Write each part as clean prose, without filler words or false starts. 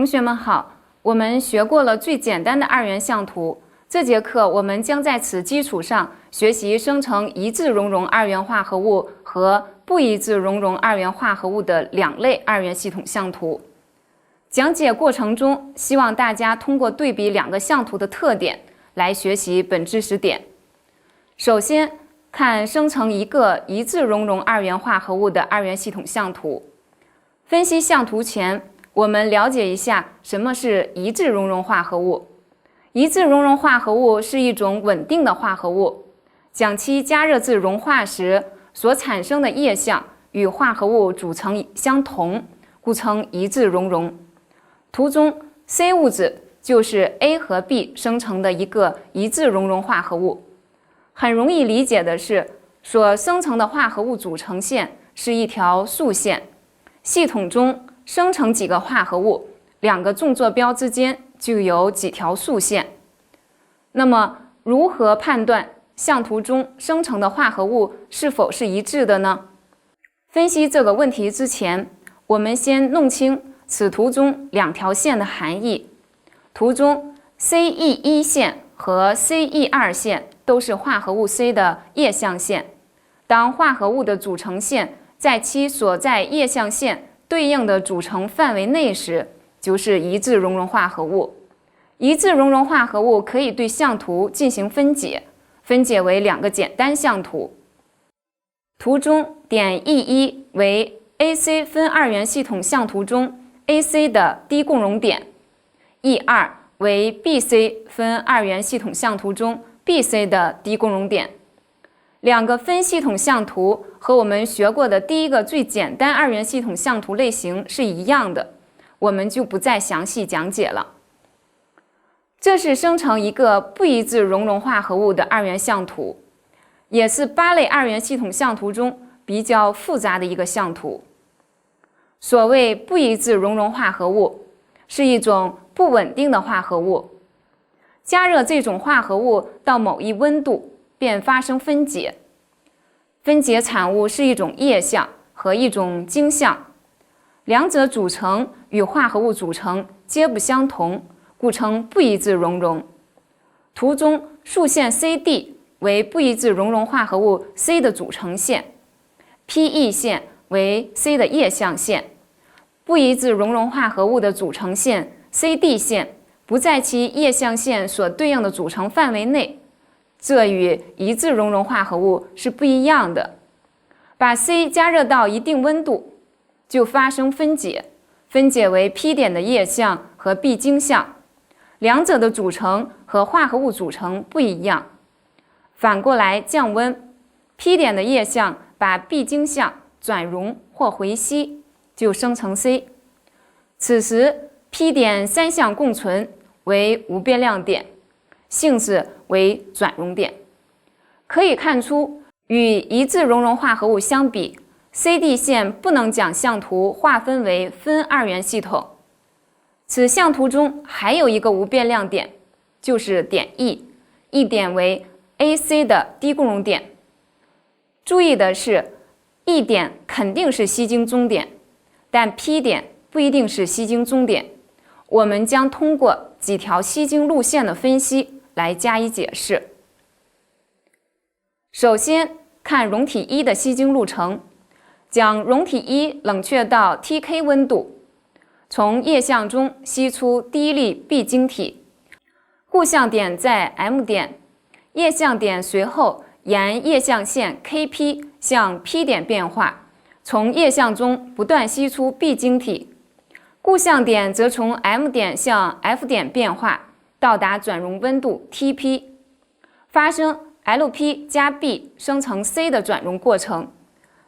同学们好，我们学过了最简单的二元相图，这节课我们将在此基础上学习生成一致熔融二元化合物和不一致熔融二元化合物的两类二元系统相图。讲解过程中，希望大家通过对比两个相图的特点来学习本知识点。首先，看生成一个一致熔融二元化合物的二元系统相图。分析相图前，我们了解一下什么是一致熔融化合物。一致熔融化合物是一种稳定的化合物，将其加热至融化时所产生的液相与化合物组成相同，故称一致熔融。图中 C 物质就是 A 和 B 生成的一个一致熔融化合物。很容易理解的是，所生成的化合物组成线是一条竖线。系统中生成几个化合物，两个纵坐标之间就有几条竖线。那么，如何判断相图中生成的化合物是否是一致的呢？分析这个问题之前，我们先弄清此图中两条线的含义。图中 CE1 线和 CE2 线都是化合物 C 的液相线。当化合物的组成线在其所在液相线对应的组成范围内时，就是一致熔融化合物。一致熔融化合物可以对相图进行分解，分解为两个简单相图。图中点 E1 为 AC 分二元系统相图中 AC 的低共熔点， E2 为 BC 分二元系统相图中 BC 的低共熔点。两个分系统相图和我们学过的第一个最简单二元系统相图类型是一样的，我们就不再详细讲解了。这是生成一个不一致熔融化合物的二元相图，也是8类二元系统相图中比较复杂的一个相图。所谓不一致熔融化合物，是一种不稳定的化合物。加热这种化合物到某一温度，便发生分解。分解产物是一种液相和一种晶相，两者组成与化合物组成皆不相同，故称不一致熔融。图中竖线 CD 为不一致熔融化合物 C 的组成线， PE 线为 C 的液相线。不一致熔融化合物的组成线 CD 线不在其液相线所对应的组成范围内，这与一致熔融化合物是不一样的。把 C 加热到一定温度，就发生分解，分解为 P 点的液相和 B 晶相，两者的组成和化合物组成不一样。反过来降温， P 点的液相把 B 晶相转溶或回吸，就生成 C。此时 P 点三相共存为无变量点，性质为转溶点。可以看出，与一致熔融化合物相比， CD 线不能将相图划分为分二元系统。此相图中还有一个无变量点，就是点 E 点为 AC 的低共熔点。注意的是， E 点肯定是吸睛终点，但 P 点不一定是吸睛终点。我们将通过几条吸睛路线的分析来加以解释。首先看溶体1的吸睛路程，将溶体1冷却到 TK 温度，从液相中吸出第一粒 B 晶体，固相点在 M 点，液相点随后沿液相线 KP 向 P 点变化，从液相中不断吸出 B 晶体。固相点则从 M 点向 F 点变化，到达转溶温度 TP， 发生 LP 加 B 生成 C 的转溶过程。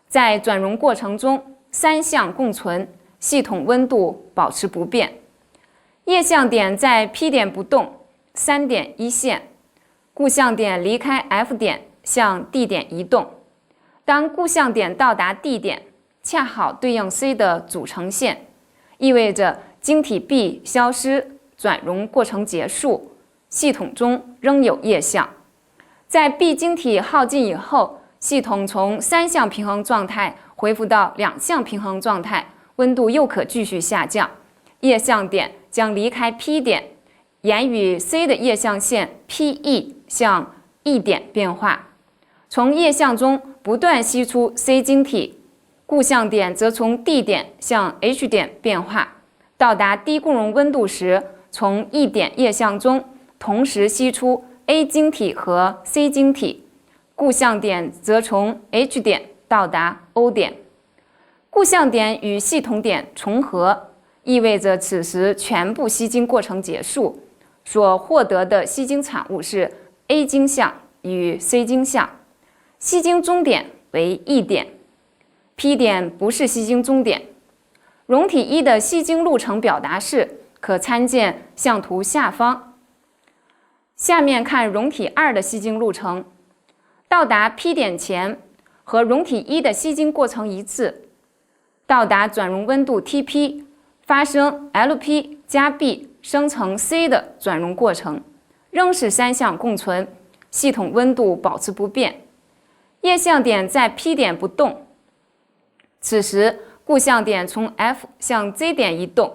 在转溶过程中，三相共存，系统温度保持不变。液相点在 P 点不动，3点一线，固相点离开 F 点向 D 点移动。当固相点到达 D 点，恰好对应 C 的组成线，意味着晶体 B 消失，转溶过程结束，系统中仍有液相。在 B 晶体耗尽以后，系统从三相平衡状态恢复到两相平衡状态，温度又可继续下降，液相点将离开 P 点，沿与 C 的液相线 PE 向 E 点变化，从液相中不断析出 C 晶体，固相点则从 D 点向 H 点变化，到达低共熔温度时，从 E 点液相中同时析出 A 晶体和 C 晶体，固相点则从 H 点到达 O 点。固相点与系统点重合，意味着此时全部吸晶过程结束，所获得的吸晶产物是 A 晶相与 C 晶相，吸晶终点为 E 点。P 点不是吸晶终点。溶体1的吸晶路程表达式可参见相图下方。下面看溶体2的吸晶路程，到达 P 点前和溶体1的吸晶过程一致，到达转溶温度 Tp， 发生 Lp 加 B 生成 C 的转溶过程，仍是三相共存，系统温度保持不变。液相点在 P 点不动，此时固相点从 F 向 Z 点移动，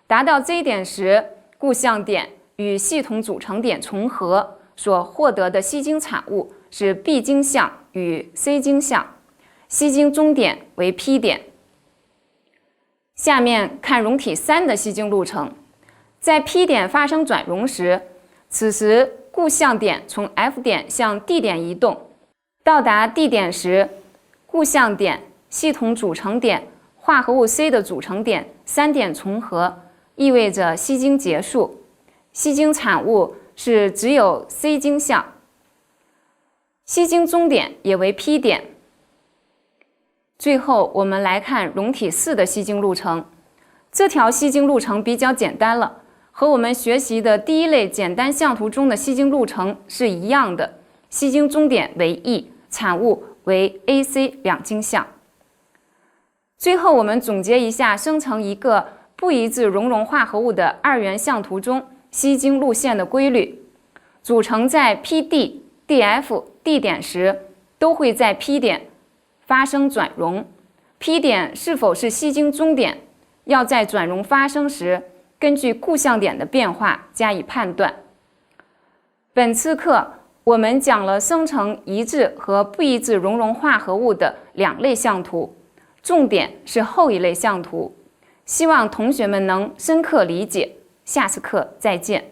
达到 Z 点时，固相点与系统组成点重合，所获得的吸晶产物是 B 晶相与 C 晶相，吸晶终点为 P 点。下面看溶体3的吸晶路程，在 P 点发生转溶时，此时固相点从 F 点向 D 点移动，到达 D 点时，固相点、系统组成点、化合物 C 的组成点3点重合，意味着吸晶结束。吸晶产物是只有 C 晶相，吸晶终点也为 P 点。最后，我们来看溶体4的吸晶路程。这条吸晶路程比较简单了，和我们学习的第一类简单相图中的吸晶路程是一样的。吸晶终点为 E， 产物为 AC 两晶相。最后，我们总结一下生成一个不一致熔融化合物的二元相图中吸晶路线的规律。组成在 PD、DF、D 点时，都会在 P 点发生转溶。P 点是否是吸晶终点，要在转溶发生时根据固相点的变化加以判断。本次课我们讲了生成一致和不一致熔融化合物的两类相图，重点是后一类相图。希望同学们能深刻理解。下次课再见。